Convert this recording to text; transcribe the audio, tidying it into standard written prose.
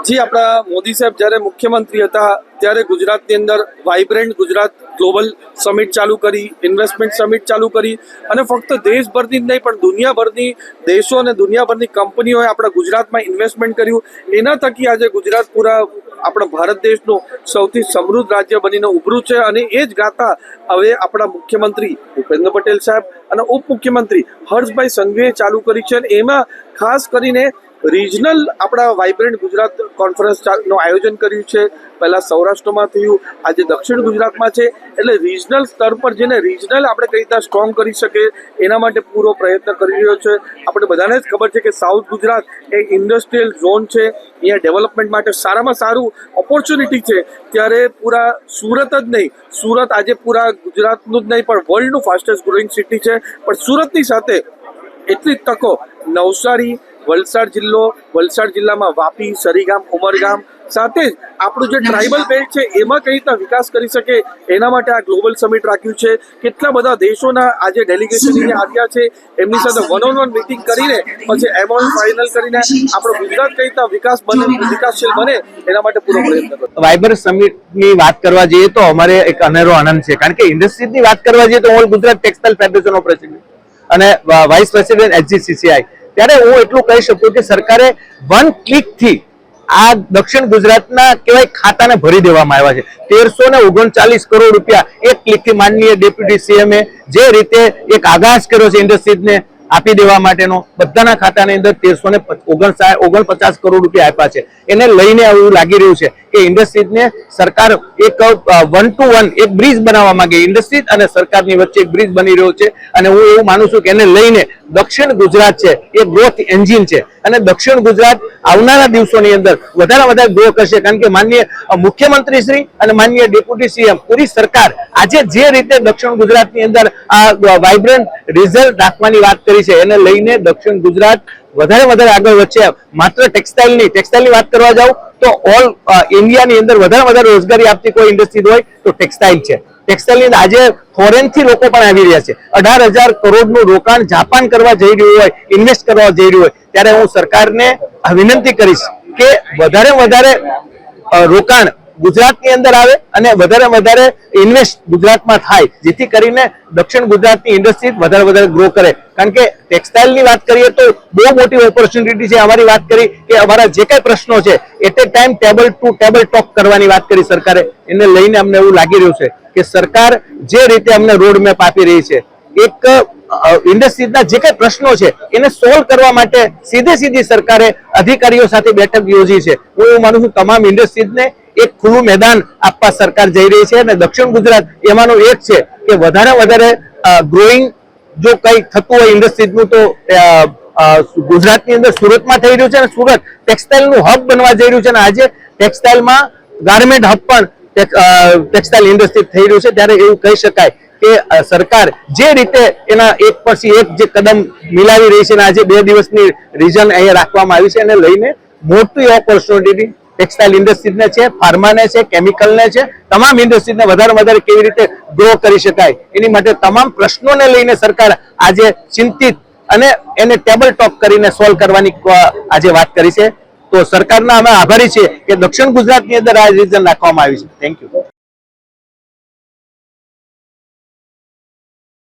જી આપણા મોદી સાહેબ જ્યારે મુખ્યમંત્રી હતા ત્યારે ગુજરાતની અંદર વાઇબ્રન્ટ ગુજરાત ગ્લોબલ સમિટ ચાલુ કરી, ઇન્વેસ્ટમેન્ટ સમિટ ચાલુ કરી અને ફક્ત દેશભરની જ નહીં પણ દુનિયાભરની દેશો અને દુનિયાભરની કંપનીઓએ આપણા ગુજરાતમાં ઇન્વેસ્ટમેન્ટ કર્યું. એના થકી આજે ગુજરાત પૂરા આપણા ભારત દેશનું સૌથી સમૃદ્ધ રાજ્ય બનીને ઉભર્યું છે. અને એ જ ગાથા હવે આપણા મુખ્યમંત્રી ભૂપેન્દ્ર પટેલ સાહેબ અને ઉપમુખ્યમંત્રી હર્ષભાઈ સંઘવીએ ચાલુ કરી છે. અને એમાં ખાસ કરીને રિજનલ આપણા વાઇબ્રન્ટ ગુજરાત કોન્ફરન્સનું આયોજન કર્યું છે. પહેલાં સૌરાષ્ટ્રમાં થયું, આજે દક્ષિણ ગુજરાતમાં છે. એટલે રિજનલ સ્તર પર જેને રિજનલ આપણે કઈ રીતના સ્ટ્રોંગ કરી શકીએ એના માટે પૂરો પ્રયત્ન કરી રહ્યો છે. આપણે બધાને જ ખબર છે કે સાઉથ ગુજરાત એ ઇન્ડસ્ટ્રીયલ ઝોન છે, અહીંયા ડેવલપમેન્ટ માટે સારામાં સારું ઓપોર્ચ્યુનિટી છે. ત્યારે પૂરા સુરત જ નહીં, સુરત આજે પૂરા ગુજરાતનું જ નહીં પણ વર્લ્ડનું ફાસ્ટેસ્ટ ગ્રોઈંગ સિટી છે. પણ સુરતની સાથે એટલી જ તકો નવસારી, વલસાડ જિલ્લો, વલસાડ જિલ્લામાં વાપી, સરીગામ, ઉમરગામ સાથે જ આપણું જે ટ્રાઇબલ બેલ્ટ છે એમાં કઈ રીતના વિકાસ કરી શકે એના માટે આ ગ્લોબલ સમિટ રાખ્યું છે. કેટલા બધા દેશોના આજે ડેલિગેશન આવ્યા છે, એમની સાથે વન મીટિંગ કરીને પછી એમાઉન્ટ ફાઇનલ કરીને આપણો ગુજરાત કઈ રીતના વિકાસશીલ બને એના માટે પૂરો પ્રયત્ન કર્યો. વાઇબ્રન્ટ સમિટની વાત કરવા જઈએ તો અમારે એક અનેરો આનંદ છે, કારણ કે ઇન્ડસ્ટ્રીની વાત કરવા જઈએ તો ઓલ ગુજરાત ટેક્સટાઇલ ફેડરેશનનો પ્રેસિડેન્ટ અને વાઇસ પ્રેસિડેન્ટ HGCCI. ત્યારે હું એટલું કહી શકું કે સરકારે વન ક્લિકથી આ દક્ષિણ ગુજરાતના કહેવાય ખાતાને ભરી દેવામાં આવ્યા છે. 1339 કરોડ રૂપિયા એક ક્લિકથી માનનીય ડેપ્યુટી CMએ જે રીતે એક આગાસ કર્યો છે ઇન્ડસ્ટ્રીઝને આપી દેવા માટેનો, બધાના ખાતાની અંદર 1349 કરોડ રૂપિયા આપ્યા છે. એને લઈને એવું લાગી રહ્યું છે કે ઇન્ડસ્ટ્રીઝને સરકાર એક 1-to-1 એક બ્રિજ બનાવવા માંગે, ઇન્ડસ્ટ્રીઝ અને સરકારની વચ્ચે એક બ્રિજ બની રહ્યો છે. અને હું એવું માનું છું કે એને લઈને દક્ષિણ ગુજરાત છે એ ગ્રોથ એન્જિન છે અને દક્ષિણ ગુજરાત આવનારા દિવસોની અંદર વધારે ગ્રો કરશે. કારણ કે માનનીય મુખ્યમંત્રી શ્રી અને માનનીય ડેપ્યુટી CM પૂરી સરકાર આજે જે રીતે દક્ષિણ ગુજરાતની અંદર આ વાઇબ્રન્ટ રિઝલ્ટ રાખવાની વાત કરી છે એને લઈને દક્ષિણ ગુજરાત વધારે આગળ વધશે. માત્ર ટેક્સટાઇલની વાત કરવા જાવ તો ઓલ ઇન્ડિયાની અંદર વધારે રોજગારી આપતી કોઈ ઇન્ડસ્ટ્રી હોય તો ટેક્સટાઇલ છે. ટેક્સટાઇલની આજે ફોરેનથી લોકો પણ આવી રહ્યા છે. 18,000 કરોડનું રોકાણ જાપાન કરવા જઈ રહ્યું હોય, ઇન્વેસ્ટ કરવા જઈ રહ્યું હોય, ત્યારે હું સરકારને વિનંતી કરીશ કે વધારે રોકાણ ગુજરાતની અંદર આવે અને વધારે ઇન્વેસ્ટ ગુજરાતમાં થાય, જેથી કરીને દક્ષિણ ગુજરાતની ઇન્ડસ્ટ્રી વધારે ગ્રો કરે. કારણ કે ટેક્સટાઇલની વાત કરીએ તો બહુ મોટી ઓપોર્ચ્યુનિટી છે. અમારી વાત કરી કે અમારા જે કઈ પ્રશ્નો છે at a time table to table talk કરવાની વાત કરી સરકારે. એને લઈને અમને એવું લાગી રહ્યું છે કે સરકાર જે રીતે અમને રોડ મેપ આપી રહી છે, એક ઇન્ડસ્ટ્રીઝના જે કઈ પ્રશ્નો છે એને સોલ્વ કરવા માટે સીધી સરકારે અધિકારીઓ સાથે બેઠક યોજી છે. હું એવું માનું છું તમામ ઇન્ડસ્ટ્રીઝને એક ખુલ્લું મેદાન આપવા સરકાર જઈ રહી છે અને દક્ષિણ ગુજરાત એમાંનું એક છે કે વધારે ગ્રોઈંગ જો કંઈ થતું હોય ઇન્ડસ્ટ્રીઝનું તો ગુજરાતની અંદર સુરતમાં થઈ રહ્યું છે અને સુરત ટેક્સટાઇલનું હબ બનવા જઈ રહ્યું છે. અને આજે ટેક્સટાઇલમાં ગાર્મેન્ટ હબ પણ ટેક્સટાઇલ ઇન્ડસ્ટ્રી થઈ રહ્યું છે. ત્યારે એવું કહી શકાય કે સરકાર જે રીતે એના એક પછી એક જે કદમ મિલાવી રહી છે અને આજે 2 દિવસની રીઝન અહીંયા રાખવામાં આવી છે એને લઈને મોટી ઓપોર્ચ્યુનિટી ટેક્સટાઇલ ઇન્ડસ્ટ્રીઝને છે, ફાર્માને છે, કેમિકલને છે, તમામ ઇન્ડસ્ટ્રીઝને વધારે કેવી રીતે ગ્રો કરી શકાય એની માટે તમામ પ્રશ્નોને લઈને સરકાર આજે ચિંતિત અને એને ટેબલ ટોક કરીને સોલ્વ કરવાની આજે વાત કરી છે. તો સરકારના અમે આભારી છીએ કે દક્ષિણ ગુજરાતની અંદર આ રીઝન રાખવામાં આવી છે. Thank you.